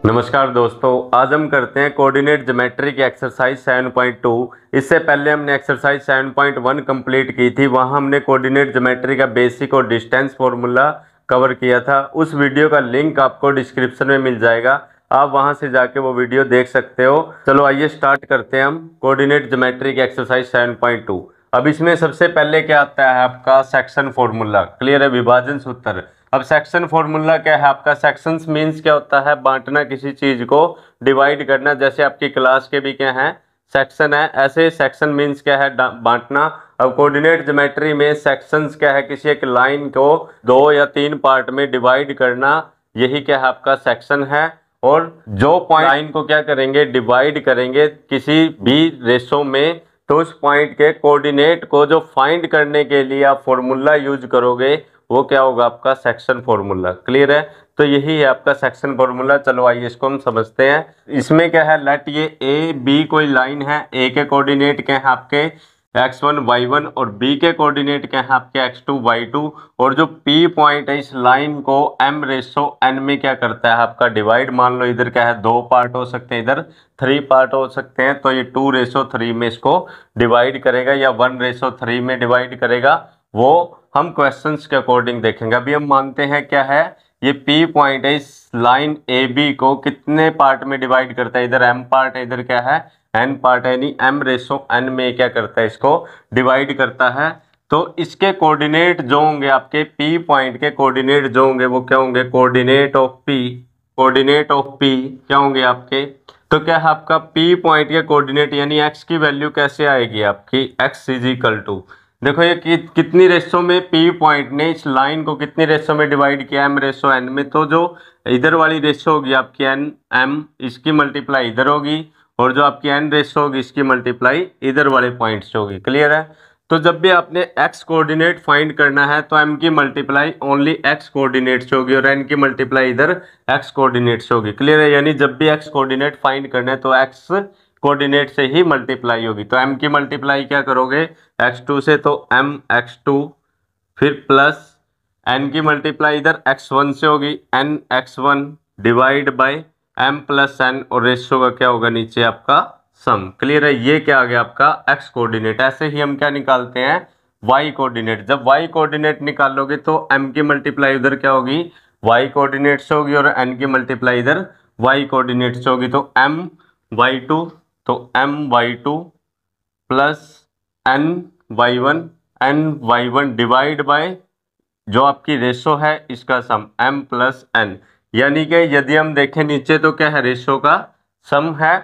नमस्कार दोस्तों, आज हम करते हैं कोऑर्डिनेट ज्योमेट्री की एक्सरसाइज 7.2। इससे पहले हमने एक्सरसाइज 7.1 कंप्लीट की थी। वहां हमने कोऑर्डिनेट ज्योमेट्री का बेसिक और डिस्टेंस फॉर्मूला कवर किया था। उस वीडियो का लिंक आपको डिस्क्रिप्शन में मिल जाएगा, आप वहां से जाके वो वीडियो देख सकते हो। चलो आइए स्टार्ट करते हैं हम कोऑर्डिनेट ज्योमेट्री की एक्सरसाइज 7.2। अब इसमें सबसे पहले क्या आता है आपका सेक्शन फॉर्मूला। क्लियर है, विभाजन सूत्र। अब सेक्शन फॉर्मूला क्या है आपका? सेक्शंस मींस क्या होता है? बांटना, किसी चीज को डिवाइड करना। जैसे आपकी क्लास के भी क्या है, सेक्शन है, ऐसे सेक्शन मींस क्या है? बांटना। अब कोऑर्डिनेट ज्योमेट्री में सेक्शंस क्या है? किसी एक लाइन को 2 या 3 पार्ट में डिवाइड करना, यही क्या है आपका सेक्शन है। और जो पॉइंट लाइन को क्या करेंगे, डिवाइड करेंगे किसी भी रेशो में, तो उस पॉइंट के कोऑर्डिनेट को जो फाइंड करने के लिए आप फॉर्मूला यूज करोगे, वो क्या होगा आपका सेक्शन फॉर्मूला। क्लियर है, तो यही है आपका सेक्शन फॉर्मूला। चलो आइए इसको हम समझते हैं। इसमें क्या है, लेट ये ए बी कोई लाइन है। ए के कोऑर्डिनेट क्या है आपके x1 y1 और b के कोऑर्डिनेट क्या है आपके x2 y2। और जो p पॉइंट है, इस लाइन को m/n में क्या करता है आपका डिवाइड। मान लो इधर क्या है, 2 पार्ट हो सकते हैं, इधर 3 पार्ट हो सकते हैं, तो ये 2/3 में इसको डिवाइड करेगा या 1/3 में डिवाइड करेगा। वो हम क्वेश्चंस के अकॉर्डिंग देखेंगे। अभी हम मानते हैं क्या है, ये P पॉइंट है, इस लाइन AB को कितने पार्ट में डिवाइड करता है? इधर M पार्ट है, इधर क्या है N पार्ट है, यानी m/n में क्या करता है, इसको डिवाइड करता है। तो इसके कोऑर्डिनेट जो होंगे आपके P पॉइंट के कोऑर्डिनेट जो होंगे, वो क्या होंगे? कोऑर्डिनेट ऑफ P क्या होंगे आपके? तो क्या है आपका P पॉइंट के कोऑर्डिनेट, यानी x की वैल्यू कैसे आएगी आपकी? x इज इक्वल टू, देखो ये कितनी रेशो में P पॉइंट ने इस लाइन को कितनी रेशो में डिवाइड किया? m/n में। तो जो इधर वाली रेशो होगी आपकी n m, इसकी मल्टीप्लाई इधर होगी, और जो आपकी n रेशो होगी इसकी मल्टीप्लाई इधर वाले पॉइंट से होगी। क्लियर है, तो जब भी आपने x कोऑर्डिनेट फाइंड करना है तो m की मल्टीप्लाई ओनली x कोऑर्डिनेट से होगी और n की मल्टीप्लाई इधर x कोऑर्डिनेट से होगी। क्लियर है, यानी जब भी x कोऑर्डिनेट फाइंड करना है तो x कोऑर्डिनेट से ही मल्टीप्लाई होगी। तो m की मल्टीप्लाई क्या करोगे x2 से, तो m x2, फिर प्लस n की मल्टीप्लाई इधर x1 से होगी, n x1 divide by m plus n, और रेशियो का क्या होगा नीचे आपका सम। क्लियर है, ये क्या आ गया आपका x कोऑर्डिनेट। ऐसे ही हम क्या निकालते हैं, y कोऑर्डिनेट। जब y कोऑर्डिनेट निकालोगे तो m की मल्टीप्लाई उधर क्या होगी, y कोऑर्डिनेट से होगी, और n की मल्टीप्लाई इधर y कोऑर्डिनेट से होगी। तो m y2, तो m y2 plus n y1 divide by जो आपकी रेशो है इसका सम m प्लस n। यानी कि यदि हम देखें नीचे तो क्या है, रेशो का सम है,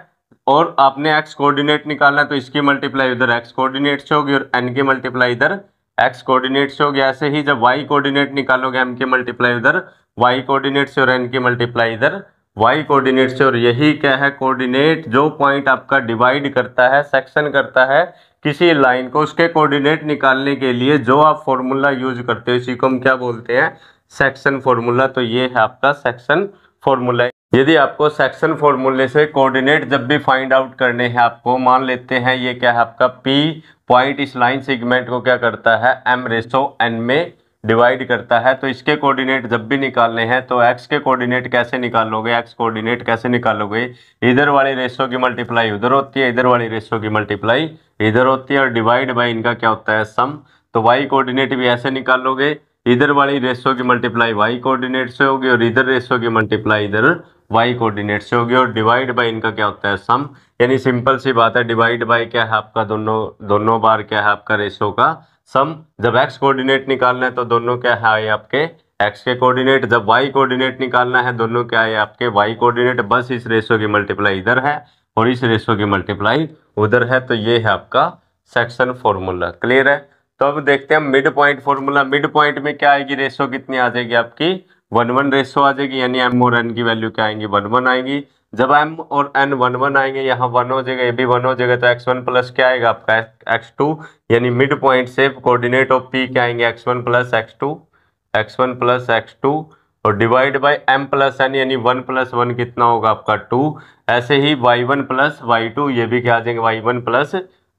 और आपने x कोऑर्डिनेट निकालना है तो इसकी मल्टीप्लाई उधर x कोऑर्डिनेट से होगी और n की मल्टीप्लाई इधर x कोऑर्डिनेट से होगी। ऐसे ही जब y कोऑर्डिनेट निकालोगे, m की मल्टीप्लाई उधर y कोऑर्डिनेट से और n की मल्टीप्लाई इधर y कोऑर्डिनेट से। और यही क्या है, कोऑर्डिनेट जो पॉइंट आपका डिवाइड करता है, सेक्शन करता है किसी लाइन को, उसके कोऑर्डिनेट निकालने के लिए जो आप फॉर्मूला यूज करते हो, इसी को हम क्या बोलते हैं, सेक्शन फॉर्मूला। तो ये है आपका सेक्शन फॉर्मूला। यदि आपको सेक्शन फॉर्मूले से कोऑर्डिनेट जब भी फाइंड आउट करने हैं, आपको मान लेते हैं ये क्या है आपका P पॉइंट इस लाइन सेगमेंट को क्या करता है, m/n में डिवाइड करता है। तो इसके कोऑर्डिनेट जब भी निकालने हैं तो x के कोऑर्डिनेट कैसे निकालोगे, x कोऑर्डिनेट कैसे निकालोगे, इधर वाली रेशो की मल्टीप्लाई उधर होती है, इधर वाली रेशो की मल्टीप्लाई इधर होती है, और डिवाइड बाय इनका क्या होता है, सम। तो y कोऑर्डिनेट भी ऐसे निकालोगे, इधर वाली रेशो की मल्टीप्लाई y कोऑर्डिनेट से होगी और इधर रेशो की मल्टीप्लाई इधर y कोऑर्डिनेट से होगी, और डिवाइड बाय इनका क्या होता है, सम। यानी सिंपल सी बात है, डिवाइड बाय क्या है आपका, दोनों बार क्या है आपका रेशो का सम। जब x कोऑर्डिनेट निकालना है तो दोनों क्या है आपके x के कोऑर्डिनेट, जब y कोऑर्डिनेट निकालना है दोनों क्या है आपके y कोऑर्डिनेट। बस इस रेशो की मल्टीप्लाई इधर है और इस रेशो की मल्टीप्लाई उधर है। तो ये है आपका सेक्शन फॉर्मूला। क्लियर है, तो अब देखते हैं mid point formula. Mid point में क्या आएगी, रेशो कितनी आ जाएगी आपकी, 1:1 रेशो आ जाएगी, यानी m और n की वैल्यू क्या आएंगी, 1:1 आएगी। जब m और n 1:1 आएंगे, यहाँ 1 हो जाएगा, ये भी 1 हो जाएगा, तो x1 प्लस क्या आएगा आपका x2, यानी मिड पॉइंट से कोऑर्डिनेट ऑफ P क्या आएंगे, x1 प्लस x2, और divide bye m plus n, यानी 1 + 1 कितना होगा आपका 2। ऐसे ही y1 प्लस y2, ये भी क्या आ जाएंगे, y1 प्लस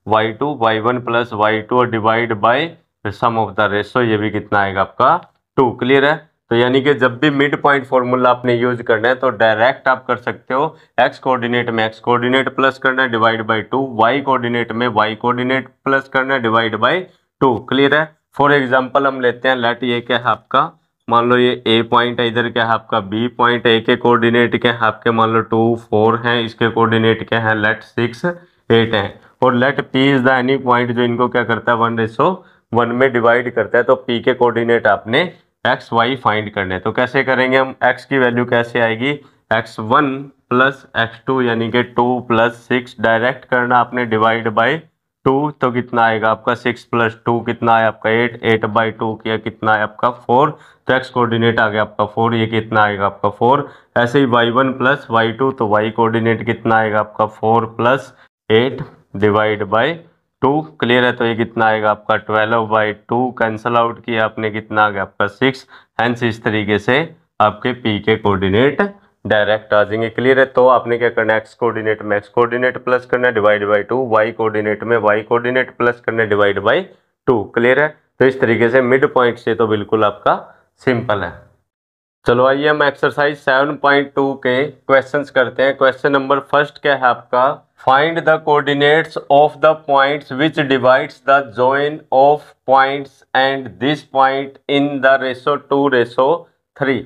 y2, और divide by sum of the ratio, ये भी कितना आएगा आपका 2। क्लियर है, तो यानी कि जब भी मिड पॉइंट फॉर्मूला आपने यूज करना है तो डायरेक्ट आप कर सकते हो, एक्स कोऑर्डिनेट में एक्स कोऑर्डिनेट प्लस करना है डिवाइड बाई 2, वाई कोऑर्डिनेट में वाई कोऑर्डिनेट प्लस करना है डिवाइड बाई 2। क्लियर है। फॉर एग्जांपल हम लेते हैं, लेट ये क्या है आपका, मान लो ये ए पॉइंट है, इधर क्या है आपका बी पॉइंट, ए के कोऑर्डिनेट क्या है आपके, मान लो 2 4 हैं, इसके कोऑर्डिनेट क्या है, लेट 6 8 है, और let P is the any point जो इनको क्या करता है 1:1 में डिवाइड करता है। तो पी के कोऑर्डिनेट आपने एक्स वाई फाइंड करने, तो कैसे करेंगे हम, एक्स की वैल्यू कैसे आएगी, x1 प्लस x2 यानी कि 2 प्लस 6 डायरेक्ट करना आपने डिवाइड बाई 2, तो कितना आएगा आपका 6 प्लस 2 कितना है आपका 8, 8 बाई 2 किया कितना है आपका 4, तो एक्स कोऑर्डिनेट आ गया आपका 4, ये कितना आएगा आपका 4। ऐसे ही y1 प्लस y2, तो y कोऑर्डिनेट कितना आएगा आपका 4 प्लस 8 डिवाइड बाई 2। क्लियर है। तो ये कितना आएगा आपका 12 बाई 2, कैंसल आउट किया आपने, कितना आ गया आपका 6। हेंस इस तरीके से आपके पी के कोऑर्डिनेट डायरेक्ट आ जाएंगे। क्लियर है। तो आपने क्या करना है, एक्स कोऑर्डिनेट में एक्स कोऑर्डिनेट प्लस करना है डिवाइड बाई 2, वाई कोऑर्डिनेट में वाई कोऑर्डिनेट प्लस करना है डिवाइड बाई 2। क्लियर है। तो इस तरीके से मिड पॉइंट से तो बिल्कुल आपका सिंपल है। चलो आइए हम एक्सरसाइज 7.2 के क्वेश्चंस करते हैं। क्वेश्चन नंबर फर्स्ट क्या है आपका, find the coordinates of the points which divides the join of points and this point in the ratio 2:3।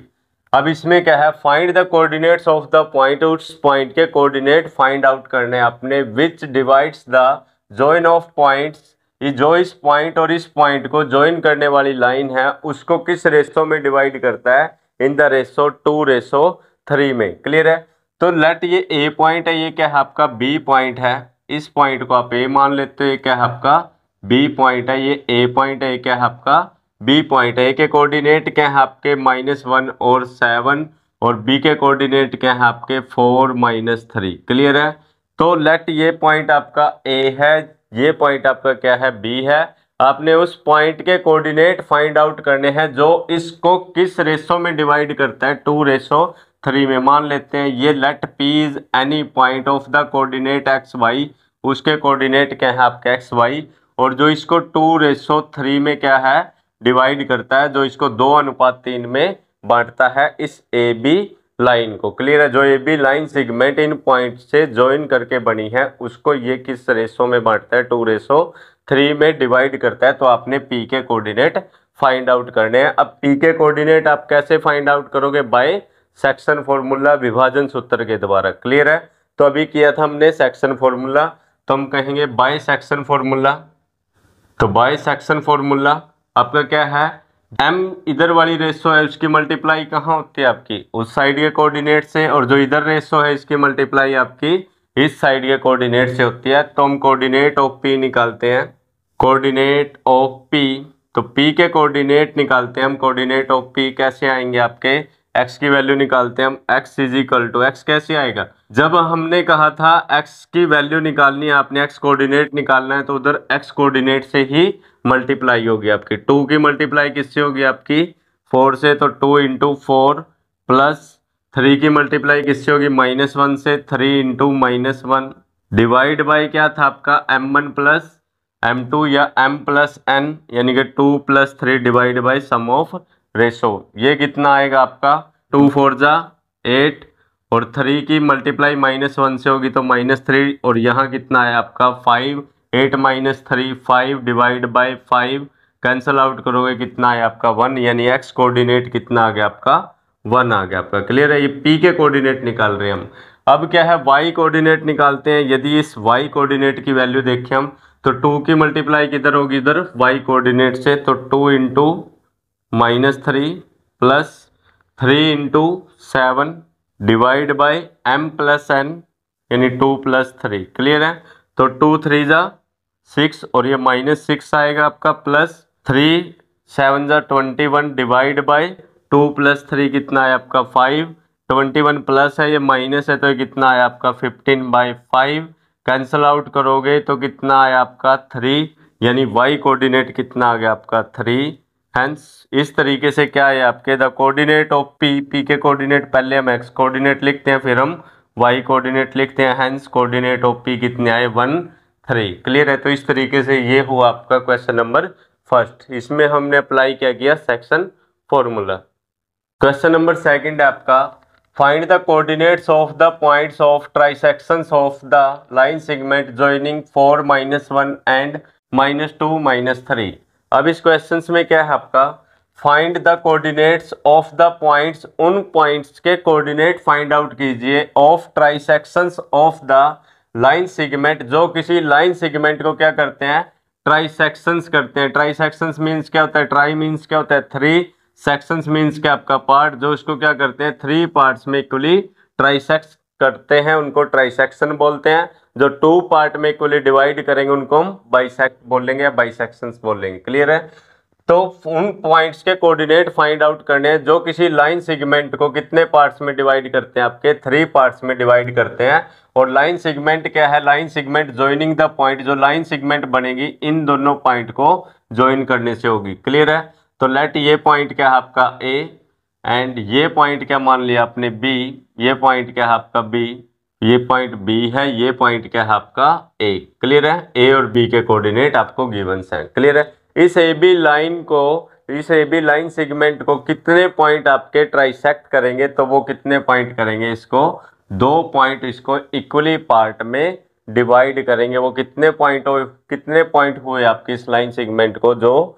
अब इसमें क्या है, find the coordinates of the point, उस पॉइंट के कोऑर्डिनेट फाइंड आउट करने आपने, विच divides the join of points, ये जो इस पॉइंट और इस पॉइंट को ज्वाइन करने वाली लाइन है उसको किस रेशो में डिवाइड करता है, इन द रेशो 2:3 में। क्लियर है। तो लेट ये ए पॉइंट है, ये क्या है आपका बी पॉइंट है, इस पॉइंट को आप ए मान लेते हो, ये क्या है आपका बी पॉइंट है, ये ए पॉइंट है, ये क्या है आपका बी पॉइंट है। ए के कोऑर्डिनेट क्या है आपके -1 और 7, और बी के कोऑर्डिनेट क्या है आपके 4 -3। क्लियर है। तो लेट ये पॉइंट आपका ए है, ये पॉइंट आपका क्या है बी है। आपने उस पॉइंट के कोऑर्डिनेट फाइंड आउट करने हैं जो इसको किस रेशो में डिवाइड करता है, 2:3 में। मान लेते हैं ये let P is any point of the coordinate X Y, उसके कोऑर्डिनेट क्या है आपका एक्स वाई, और जो इसको 2:3 में क्या है डिवाइड करता है, जो इसको 2:3 में बांटता है इस ए बी लाइन को। क्लियर है। जो ए बी लाइन सेगमेंट इन पॉइंट से ज्वाइन करके बनी है उसको ये किस रेशो में बांटता है, 2:3 में डिवाइड करता है। तो आपने पी के कोऑर्डिनेट फाइंड आउट करने हैं। अब पी के कोऑर्डिनेट आप कैसे फाइंड आउट करोगे, बाय सेक्शन फॉर्मूला, विभाजन सूत्र के द्वारा। क्लियर है। तो अभी किया था हमने सेक्शन फॉर्मूला, तो हम कहेंगे बाय सेक्शन फॉर्मूला। तो बाय सेक्शन फॉर्मूला आपका क्या है, m इधर वाली रेशो है उसकी मल्टीप्लाई कहाँ होती है आपकी, उस साइड के कोऑर्डिनेट से, और जो इधर रेशो है इसकी मल्टीप्लाई आपकी इस साइड के कोऑर्डिनेट से होती है। तो हम कोऑर्डिनेट ऑफ p निकालते हैं, कोऑर्डिनेट ऑफ p, तो p के कोऑर्डिनेट निकालते हैं हम। कोऑर्डिनेट ऑफ p कैसे आएंगे आपके, x की वैल्यू निकालते हैं हम, x is equal to, x कैसे आएगा, जब हमने कहा था x की वैल्यू निकालनी है, आपने x कोऑर्डिनेट निकालना है, तो उधर x कोऑर्डिनेट से ही मल्टीप्लाई होगी आपकी। 2 की मल्टीप्लाई किससे होगी आपकी 4 से, तो 2 इंटू 4 प्लस 3 की मल्टीप्लाई किससे होगी -1 से, 3 इंटू -1 डिवाइड बाई क्या था आपका m1 प्लस m2 या m प्लस n, यानी कि 2 + 3 divide by sum of ratio. ये कितना आएगा आपका 2 4 जा 8, और 3 की मल्टीप्लाई -1 से होगी तो -3, और यहाँ कितना है आपका 5, 8 - 3 5 डिवाइड बाई 5, कैंसल आउट करोगे कितना है आपका 1, यानी x कोऑर्डिनेट कितना आ गया आपका 1 आ गया आपका। क्लियर है। ये p के कोऑर्डिनेट निकाल रहे हैं हम। अब क्या है y कोऑर्डिनेट निकालते हैं। यदि इस y कोऑर्डिनेट की वैल्यू देखें हम, तो 2 की मल्टीप्लाई किधर होगी, इधर y कोऑर्डिनेट से, तो 2 into -3 plus 3 into 7 divide by m plus n, यानी 2 + 3। क्लियर है। तो 2 3 जा 6, और ये -6 आएगा आपका, प्लस 3 7 जा 21 डिवाइड बाई 2 + 3 कितना है आपका 5, 21 प्लस है, ये माइनस है, तो ये कितना है आपका 15/5, कैंसल आउट करोगे तो कितना है आपका 3, यानी y कोऑर्डिनेट कितना आ गया आपका 3। हेंस इस तरीके से क्या है आपके द कोऑर्डिनेट ऑफ p के कोऑर्डिनेट पहले हम x कोऑर्डिनेट लिखते हैं, फिर हम y कोऑर्डिनेट लिखते हैं। हेंस कोऑर्डिनेट ऑफ p कितने आए 1 3। क्लियर है। तो इस तरीके से ये हुआ आपका क्वेश्चन नंबर फर्स्ट। इसमें हमने अप्लाई क्या किया, section formula. Question number second है आपका, find the coordinates of the points of trisections of the line segment joining 4 -1 and -2 -3। अब इस क्वेश्चन में क्या है आपका, find the coordinates of the points, उन पॉइंट्स के कोऑर्डिनेट फाइंड आउट कीजिए of trisections of the line segment, जो किसी लाइन सेगमेंट को क्या करते हैं, ट्राइसेक्शंस करते हैं। ट्राइसेक्शंस मींस क्या होता है, ट्राई मींस क्या होता है, 3, सेक्शंस मींस क्या आपका पार्ट, जो इसको क्या करते हैं 3 पार्ट्स में इक्वली ट्राइसेक्ट करते हैं उनको ट्राइसेक्शन बोलते हैं। जो 2 पार्ट में इक्वली डिवाइड करेंगे उनको हम बाइसेक्ट बोलेंगे या बाइसेक्शंस बोलेंगे। क्लियर है। तो उन पॉइंट्स के कोऑर्डिनेट फाइंड आउट करने हैं जो किसी लाइन सेगमेंट को कितने पार्ट्स में डिवाइड करते हैं, आपके 3 पार्ट्स में डिवाइड करते हैं। और लाइन सेगमेंट क्या है, line segment joining the point, जो लाइन सेगमेंट बनेगी इन दोनों पॉइंट को ज्वाइन करने से होगी। क्लियर है। तो लेट ये पॉइंट क्या है आपका ए एंड ये पॉइंट क्या मान लिया आपने बी, ये पॉइंट क्या है आपका बी, ये पॉइंट बी है, ये पॉइंट क्या है आपका ए। क्लियर है। ए और बी के कोऑर्डिनेट आपको गिवंस हैं। क्लियर है। इस ए बी लाइन को, इस ए बी लाइन सेगमेंट को कितने पॉइंट आपके ट्राइसेक्ट करेंगे, तो वो कितने पॉइंट करेंगे, इसको 2 पॉइंट इसको इक्वली पार्ट में डिवाइड करेंगे। वो कितने पॉइंट हुए आपके इस लाइन सेगमेंट को जो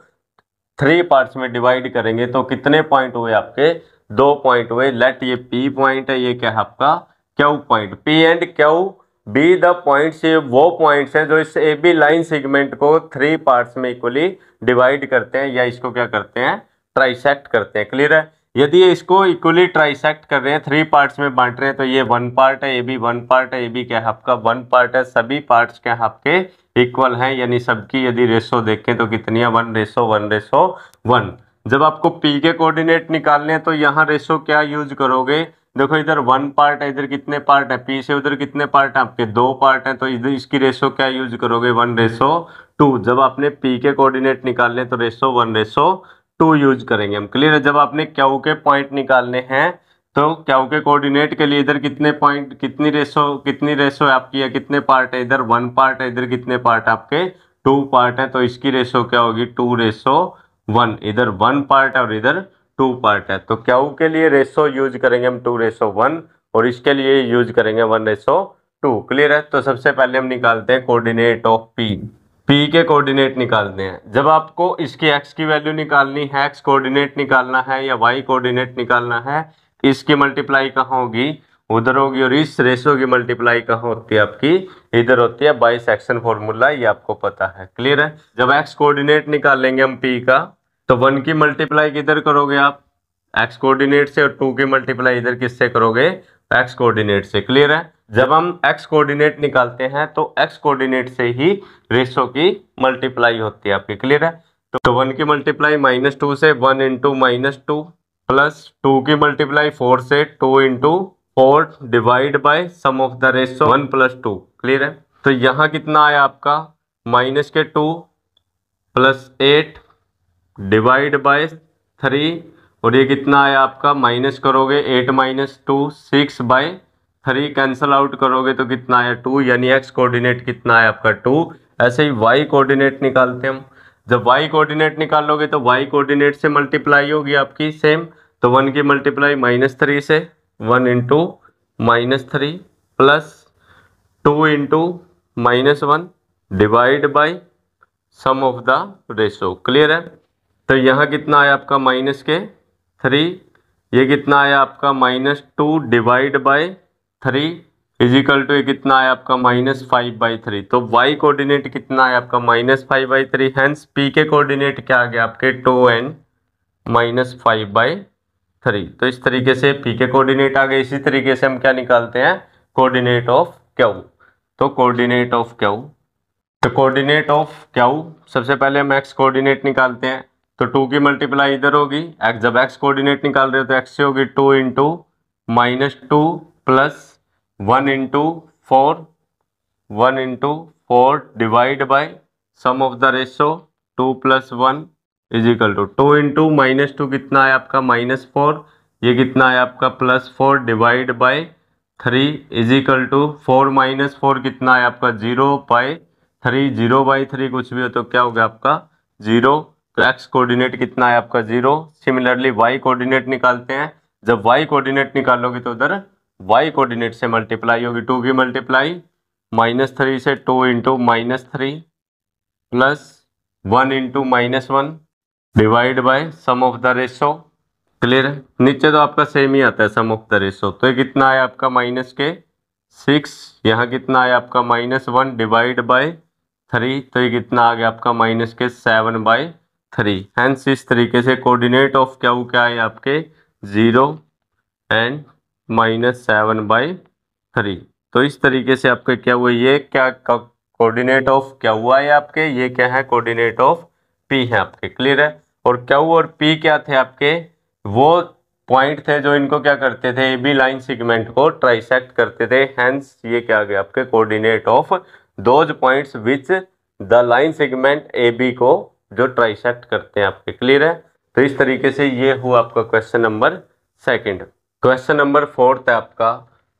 3 पार्ट्स में डिवाइड करेंगे, तो कितने पॉइंट हुए आपके, 2 पॉइंट हुए। लेट ये पी पॉइंट है, ये क्या है आपका Q point. P and Q be the points, ये वो पॉइंट्स हैं जो इस ए बी लाइन सेगमेंट को 3 पार्ट्स में इक्वली डिवाइड करते हैं या इसको क्या करते हैं, ट्राइसेक्ट करते हैं। क्लियर है। यदि ये इसको इक्वली ट्राइसेक्ट कर रहे हैं, 3 पार्ट्स में बांट रहे हैं, तो ये 1 पार्ट है, ए बी 1 पार्ट है, ए बी क्या है आपका 1 पार्ट है। सभी पार्ट्स क्या है आपके इक्वल हैं, यानी सबकी यदि रेशो देखें तो कितनी है, 1:1:1। जब आपको पी के कोऑर्डिनेट निकालने हैं तो यहाँ रेशो क्या यूज करोगे, देखो इधर 1 पार्ट है, इधर कितने पार्ट है, पी से उधर कितने पार्ट है आपके 2 पार्ट है, तो इधर इसकी रेशो क्या यूज करोगे, 1:2। जब आपने पी के कोऑर्डिनेट निकालने तो रेशो 1:2 यूज करेंगे हम। क्लियर है। जब आपने क्यू के पॉइंट निकालने हैं तो क्यू के कोऑर्डिनेट के लिए इधर कितने पॉइंट, कितनी रेशो है आपकी, या कितने पार्ट है, इधर 1 पार्ट है, इधर कितने पार्ट आपके 2 पार्ट है, तो इसकी रेशो क्या होगी 2:1। इधर 1 पार्ट है और इधर 2 पार्ट है, तो क्यू के लिए रेशो यूज करेंगे हम 2:1 और इसके लिए यूज करेंगे 1:2। क्लियर है। तो सबसे पहले हम निकालते हैं कोऑर्डिनेट ऑफ पी। पी के कोऑर्डिनेट निकालते हैं। जब आपको इसकी एक्स की वैल्यू निकालनी है, एक्स कोऑर्डिनेट निकालना है या वाई कोऑर्डिनेट निकालना है, इसकी मल्टीप्लाई कहाँ होगी, उधर होगी, और इस रेशो की मल्टीप्लाई कहाँ होती है आपकी, इधर होती है। बाइसेक्शन फॉर्मूला ये आपको पता है। क्लियर है। जब एक्स कोऑर्डिनेट निकालेंगे हम पी का, तो 1 की मल्टीप्लाई किधर करोगे आप, एक्स कोऑर्डिनेट से, और 2 की मल्टीप्लाई इधर किससे करोगे, एक्स कोऑर्डिनेट से। क्लियर है। जब हम एक्स कोऑर्डिनेट निकालते हैं तो एक्स कोऑर्डिनेट से ही रेशो की मल्टीप्लाई होती है आपकी। क्लियर है। तो 1 की मल्टीप्लाई -2 से 1 × -2 प्लस 2 की मल्टीप्लाई 4 से 2 × 4 divide by sum of the ratio 1 + 2। Clear है। तो यहाँ कितना आया आपका -2 + 8 डिवाइड बाय 3, और ये कितना आया आपका, माइनस करोगे 8 - 2 6/3, कैंसल आउट करोगे तो कितना आया 2, यानी एक्स कोऑर्डिनेट कितना आया आपका 2। ऐसे ही वाई कोऑर्डिनेट निकालते हैं हम। जब वाई कोऑर्डिनेट निकालोगे तो वाई कोऑर्डिनेट से मल्टीप्लाई होगी आपकी सेम, तो 1 की मल्टीप्लाई -3 से 1 × -3 plus 2 × -1 divide by sum of the ratio. Clear है। तो यहाँ कितना आया आपका -3, ये कितना आया आपका -2 डिवाइड बाय 3 इजिकल टू ये कितना आया आपका -5/3। तो y कोऑर्डिनेट कितना आया आपका -5/3, हेंस p के कोऑर्डिनेट क्या आ गया आपके 2 and -5/3। तो इस तरीके से p के कोऑर्डिनेट आ गए। इसी तरीके से हम क्या निकालते हैं, कोऑर्डिनेट ऑफ q। तो कोऑर्डिनेट ऑफ q, तो कोऑर्डिनेट ऑफ q सबसे पहले हम x कोऑर्डिनेट निकालते हैं, तो 2 की मल्टीप्लाई इधर होगी, जब x कोऑर्डिनेट निकाल रहे हो तो x से होगी 2 × -2 plus 1 × 4 divide by sum of the ratio 2 + 1 is equal to 2 × -2 कितना है आपका -4, ये कितना है आपका +4 डिवाइड बाय 3 इजिकल टू 4 - 4 कितना है आपका 0/3, 0/3 कुछ भी हो तो क्या होगा आपका 0। तो एक्स कोऑर्डिनेट कितना है आपका 0। सिमिलरली वाई कोऑर्डिनेट निकालते हैं। जब वाई कोऑर्डिनेट निकालोगे तो उधर वाई कोऑर्डिनेट से मल्टीप्लाई होगी, 2 की मल्टीप्लाई -3 से 2 into -3 plus 1 into -1 divide by sum of the ratio. Clear है। नीचे तो आपका सेम ही आता है सम ऑफ द रेशो। तो ये कितना है आपका -6, यहाँ कितना है आपका -1 डिवाइड बाय 3, तो ये कितना आ गया आपका -7/3। हैंस इस तरीके से कोऑर्डिनेट ऑफ क्या है आपके 0 एंड -7/3। तो इस तरीके से आपके क्या हुआ, ये क्या कोऑर्डिनेट ऑफ क्या हुआ है आपके, ये क्या है कोऑर्डिनेट ऑफ P है आपके। क्लियर है। और Q और P क्या थे आपके, वो पॉइंट थे जो इनको क्या करते थे, AB लाइन सेगमेंट को ट्राइसेक्ट करते थे। हेंस ये क्या आ गया आपके coordinate of those points which the line segment AB को जो ट्राइसेक्ट करते हैं आपके। क्लियर है। तो इस तरीके से ये हुआ आपका क्वेश्चन नंबर 2। क्वेश्चन नंबर 4 है आपका,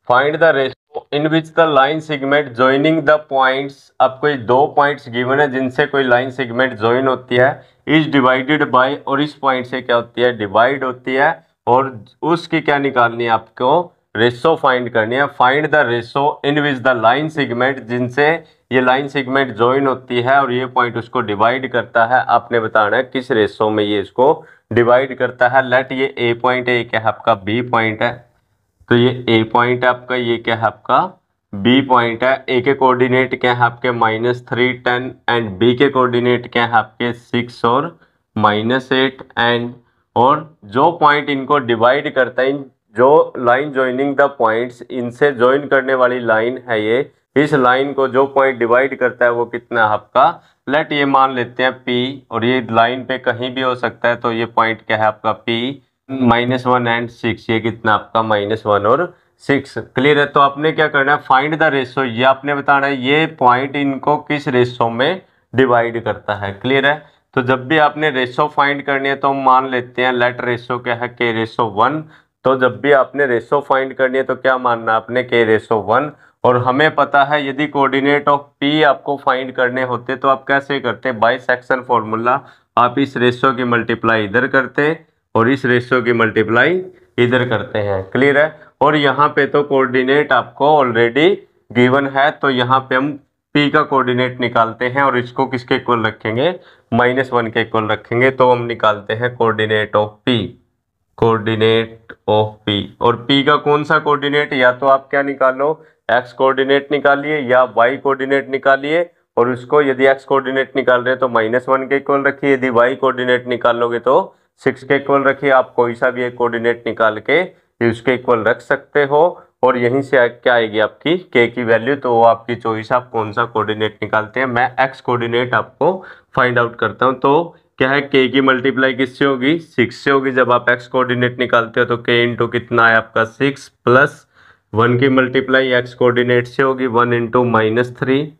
find the ratio in which the line segment joining the points. आपको ये 2 पॉइंट्स गिवन है जिनसे कोई लाइन सेगमेंट जॉइन होती है, इज डिवाइडेड बाय, और इस पॉइंट से क्या होती है डिवाइड होती है, और उसकी क्या निकालनी है आपको रेशो फाइंड करनी है। Find the ratio in which the line segment, जिनसे ये लाइन सेगमेंट जॉइन होती है और ये पॉइंट उसको डिवाइड करता है। आपने बताना है किस रेशो में ये इसको डिवाइड करता है। लेट ये ए पॉइंट है, ये क्या है आपका बी पॉइंट है। तो ये ए पॉइंट है आपका, ये क्या है आपका बी पॉइंट है। ए के कोऑर्डिनेट क्या है आपके -3, 10 एंड बी के कोऑर्डिनेट क्या है आपके 6 और -8 एंड, और जो पॉइंट इनको डिवाइड करता है, इन जो लाइन ज्वाइनिंग द पॉइंट्स, इनसे ज्वाइन करने वाली लाइन है ये, इस लाइन को जो पॉइंट डिवाइड करता है वो कितना है आपका, लेट ये मान लेते हैं P, और ये लाइन पे कहीं भी हो सकता है। तो ये पॉइंट क्या है आपका P -1 एंड 6, ये कितना आपका -1 और 6। क्लियर है। तो आपने क्या करना है, फाइंड द रेशो, ये आपने बताना है ये पॉइंट इनको किस रेशो में डिवाइड करता है। क्लियर है। तो जब भी आपने रेशो फाइंड करनी है तो हम मान लेते हैं लेट रेशो क्या है K/1। तो जब भी आपने रेशो फाइंड करनी है तो क्या मानना आपने K/1। और हमें पता है यदि कोऑर्डिनेट ऑफ P आपको फाइंड करने होते तो आप कैसे करते, बाय सेक्शन फॉर्मूला। आप इस रेशो की मल्टीप्लाई इधर करते और इस रेशो की मल्टीप्लाई इधर करते हैं। क्लियर है। और यहाँ पे तो कोऑर्डिनेट आपको ऑलरेडी गिवन है, तो यहाँ पे हम P का कोऑर्डिनेट निकालते हैं और इसको किसके इक्वल रखेंगे, -1 के इक्वल रखेंगे। तो हम निकालते हैं coordinate of P, coordinate of P। और P का कौन सा कोऑर्डिनेट, या तो आप क्या निकालो x कोऑर्डिनेट निकालिए या y कोऑर्डिनेट निकालिए, और उसको यदि x कोऑर्डिनेट निकाल रहे हैं तो -1 के इक्वल रखिए, यदि y कोऑर्डिनेट निकालोगे तो 6 के इक्वल रखिए। आप कोई सा भी एक कोऑर्डिनेट निकाल के उसके इक्वल रख सकते हो, और यहीं से क्या आएगी आपकी k की वैल्यू। तो वो आपकी चॉइस, आप कौन सा कोऑर्डिनेट निकालते हैं। मैं x कोऑर्डिनेट आपको फाइंड आउट करता हूं। तो क्या है, k की मल्टीप्लाई किससे होगी, 6 से होगी। जब आप x कोऑर्डिनेट निकालते हो तो k इंटू कितना है आपका 6 प्लस 1 की मल्टीप्लाई x कोऑर्डिनेट से होगी 1 into -3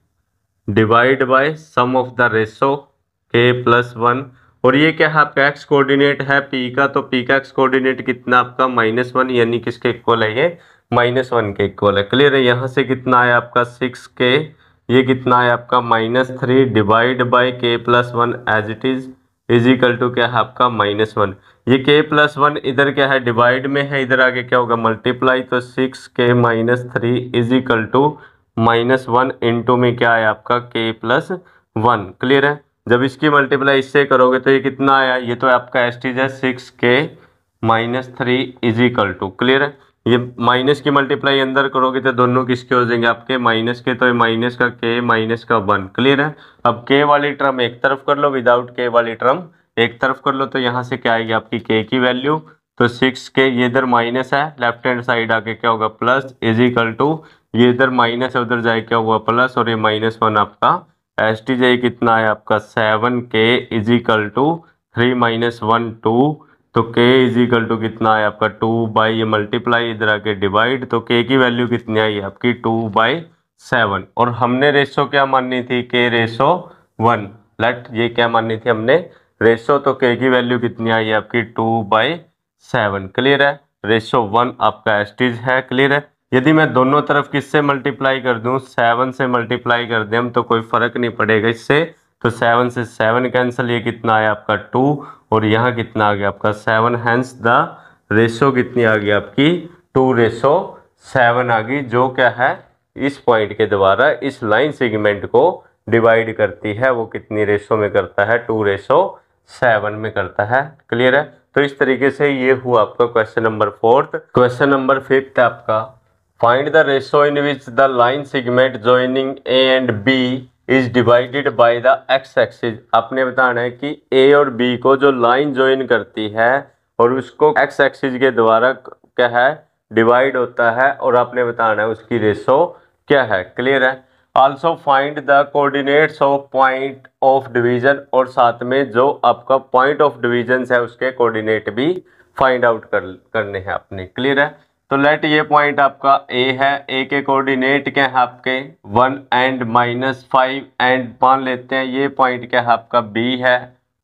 divide by sum of the ratio k+1। और ये क्या है आपका x कोऑर्डिनेट है P का, तो P का x कोऑर्डिनेट कितना आपका -1, यानी किसके इक्वल है ये -1 के इक्वल है। क्लियर है। यहाँ से कितना है आपका 6k, ये कितना है आपका -3 divide by k+1 as it is equal to क्या है आपका -1। ये k+1 इधर क्या है डिवाइड में है, इधर आगे क्या होगा मल्टीप्लाई। तो 6k - 3 is equal to -1 into में क्या है आपका k+1। क्लियर है। जब इसकी मल्टीप्लाई इससे करोगे तो ये कितना आया, ये तो आपका एस्टीज है 6k - 3 is equal to. Clear है। ये माइनस की मल्टीप्लाई अंदर करोगे तो दोनों किसके हो जाएंगे आपके माइनस के, तो ये माइनस का k माइनस का 1। क्लियर है। अब k वाली टर्म एक तरफ कर लो, विदाउट k वाली टर्म एक तरफ कर लो, तो यहाँ से क्या आएगी आपकी k की वैल्यू। तो 6k, ये इधर माइनस है, लेफ्ट हैंड साइड आके क्या होगा प्लस इज इक्वल टू, ये इधर माइनस है उधर जाए क्या हुआ प्लस, और ये -1 आपका एस्टीज है कितना है आपका 7k इज इक्वल टू 3 - 1 2। तो k इज इक्वल टू कितना है आपका 2 बाई, ये मल्टीप्लाई इधर आके डिवाइड, तो k की वैल्यू कितनी आई आपकी 2/7। और हमने रेशो क्या माननी थी, k/1। लेट ये क्या माननी थी हमने रेशो, तो k की वैल्यू कितनी आई आपकी 2/7। क्लियर है। रेशो 1 आपका एस्टीज है। क्लियर है। यदि मैं दोनों तरफ किससे मल्टीप्लाई कर दूं, 7 से मल्टीप्लाई कर दें हम, तो कोई फर्क नहीं पड़ेगा इससे। तो 7 से 7 कैंसिल, ये कितना आया आपका 2 और यहाँ कितना आ गया आपका 7, हैंस द रेशो कितनी आ गई आपकी 2:7 आ गई, जो क्या है इस पॉइंट के द्वारा इस लाइन सेगमेंट को डिवाइड करती है। वो कितनी रेशो में करता है 2:7 में करता है। क्लियर है। तो इस तरीके से ये हुआ आपका क्वेश्चन नंबर 4। क्वेश्चन नंबर 5 है आपका, find the ratio in which the line segment joining A and B is divided by the X axis. आपने बताना है कि ए और बी को जो लाइन ज्वाइन करती है और उसको एक्स एक्सिस के द्वारा क्या है डिवाइड होता है, और आपने बताना है उसकी रेशो क्या है। क्लियर है। Also find the coordinates of point of division, और साथ में जो आपका पॉइंट ऑफ डिवीजन है उसके कोऑर्डिनेट भी फाइंड आउट करने हैं अपने। क्लियर है। तो लेट ये पॉइंट आपका ए है, ए के कोऑर्डिनेट क्या है आपके 1 एंड -5 एंड मान लेते हैं ये पॉइंट क्या है आपका बी है,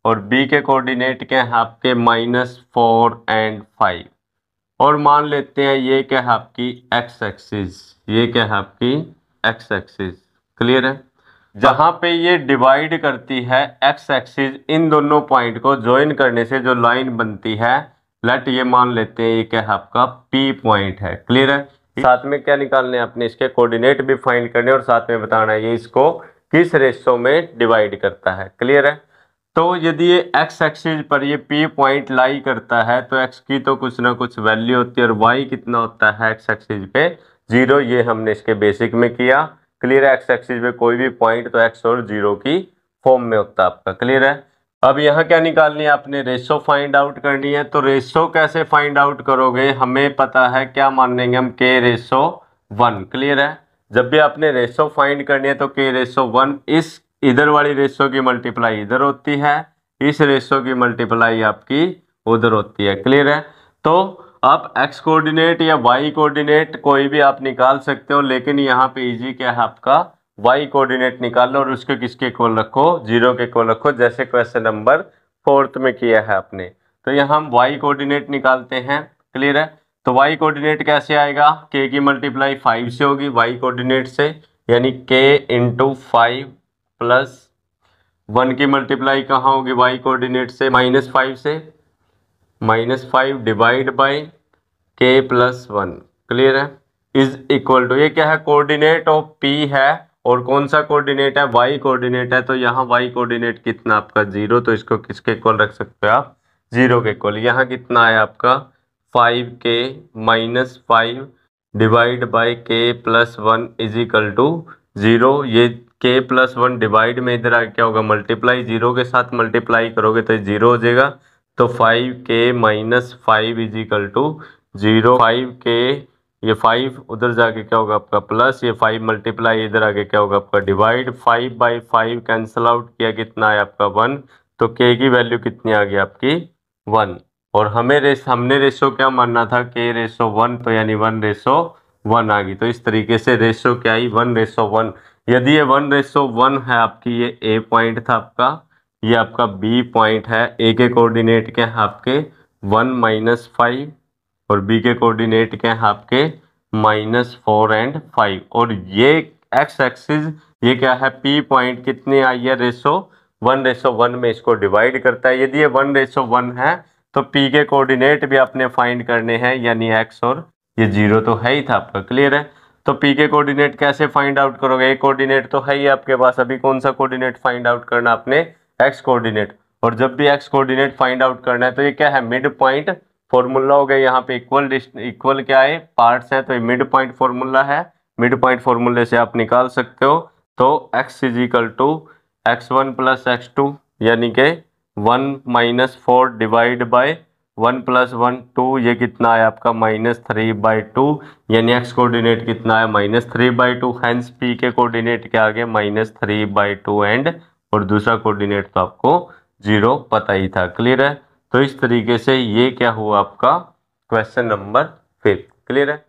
और बी के कोऑर्डिनेट क्या है आपके -4 एंड 5, और मान लेते हैं ये क्या है आपकी एक्स एक्सिस, ये क्या है आपकी एक्स एक्सिस। क्लियर है। जहां पे ये डिवाइड करती है एक्स एक्सिस, इन दोनों पॉइंट को ज्वाइन करने से जो लाइन बनती है, लेट ये मान लेते हैं ये क्या है आपका पी पॉइंट है। क्लियर है। साथ में क्या निकालने हैं अपने इसके कोऑर्डिनेट भी फाइंड करने, और साथ में बताना है ये इसको किस रेशो में डिवाइड करता है। क्लियर है। तो यदि ये एक्स एक्सिस पर ये पी पॉइंट लाई करता है तो एक्स की तो कुछ ना कुछ वैल्यू होती है, और वाई कितना होता है एक्स एक्सिस पे 0। ये हमने इसके बेसिक में किया। क्लियर है। एक्स एक्सिस पे कोई भी पॉइंट तो एक्स और 0 की फॉर्म में होता है आपका। क्लियर है। अब यहाँ क्या निकालनी है आपने रेशो फाइंड आउट करनी है। तो रेशो कैसे फाइंड आउट करोगे, हमें पता है क्या मान लेंगे हम k:1। क्लियर है। जब भी आपने रेशो फाइंड करनी है तो k:1 इस इधर वाली रेशो की मल्टीप्लाई इधर होती है, इस रेशो की मल्टीप्लाई आपकी उधर होती है। क्लियर है। तो आप एक्स कोऑर्डिनेट या वाई कोऑर्डिनेट कोई भी आप निकाल सकते हो, लेकिन यहाँ पे इजी क्या है आपका वाई कोऑर्डिनेट निकालो और उसको किसके इक्वल रखो 0 के इक्वल रखो, जैसे क्वेश्चन नंबर 4 में किया है आपने। तो यहाँ हम वाई कोऑर्डिनेट निकालते हैं। क्लियर है। तो वाई कोऑर्डिनेट कैसे आएगा, k की मल्टीप्लाई 5 से होगी वाई कोऑर्डिनेट से, यानी k × 5 प्लस 1 की मल्टीप्लाई कहाँ होगी वाई कोऑर्डिनेट से -5 से, -5 डिवाइड बाय k+1। क्लियर है। इज इक्वल टू, ये क्या है कोऑर्डिनेट ऑफ p है, और कौन सा कोऑर्डिनेट है वाई कोऑर्डिनेट है, तो यहाँ वाई कोऑर्डिनेट कितना आपका 0, तो इसको किसके इक्वल रख सकते हो आप 0 के इक्वल। यहाँ कितना है आपका 5k -5 divide by k+1 is equal to 0। ये k+1 डिवाइड में इधर आगे क्या होगा मल्टीप्लाई, 0 के साथ मल्टीप्लाई करोगे तो 0 हो जाएगा। तो 5k -5 is equal to 0। 5k ये 5 उधर जाके क्या होगा आपका प्लस, ये 5 मल्टीप्लाई इधर आगे क्या होगा आपका डिवाइड, 5/5 कैंसिल आउट किया कितना है आपका 1। तो k की वैल्यू कितनी आ गई आपकी 1, और हमने रेशो क्या मानना था k:1, तो यानी 1:1 आ गई। तो इस तरीके से रेशो क्या आई 1:1। यदि ये 1:1 है आपकी, ये ए पॉइंट था आपका, ये आपका बी पॉइंट है, ए के कोऑर्डिनेट क्या है आपके 1 -5 और बी के कोऑर्डिनेट क्या है आपके -4 एंड 5, और ये एक्स एक्सिस ये क्या है पी पॉइंट कितनी आई है रेशो 1:1 में इसको डिवाइड करता है। यदि ये 1:1 है तो पी के कोऑर्डिनेट भी आपने फाइंड करने हैं, यानी एक्स, और ये 0 तो है ही था आपका। क्लियर है। तो पी के कोऑर्डिनेट कैसे फाइंड आउट करोगे, एक कोऑर्डिनेट तो है ही आपके पास, अभी कौन सा कोऑर्डिनेट फाइंड आउट करना आपने एक्स कोऑर्डिनेट, और जब भी एक्स कोऑर्डिनेट फाइंड आउट करना है तो ये क्या है मिड पॉइंट फॉर्मूला हो गया। यहाँ पे इक्वल क्या है पार्ट्स है, तो ये मिड पॉइंट फॉर्मूला है, मिड पॉइंट फॉर्मूले से आप निकाल सकते हो। तो x is equal to x1 + x2, यानी कि 1 - 4 डिवाइड बाय 1 + 1 2, ये कितना है आपका -3/2, यानी x कोऑर्डिनेट कितना है -3/2, हैंस p के कोऑर्डिनेट क्या आ गए -3/2 एंड, और दूसरा कोऑर्डिनेट तो आपको 0 पता ही था। क्लियर है। तो इस तरीके से ये क्या हुआ आपका क्वेश्चन नंबर 5। क्लियर है।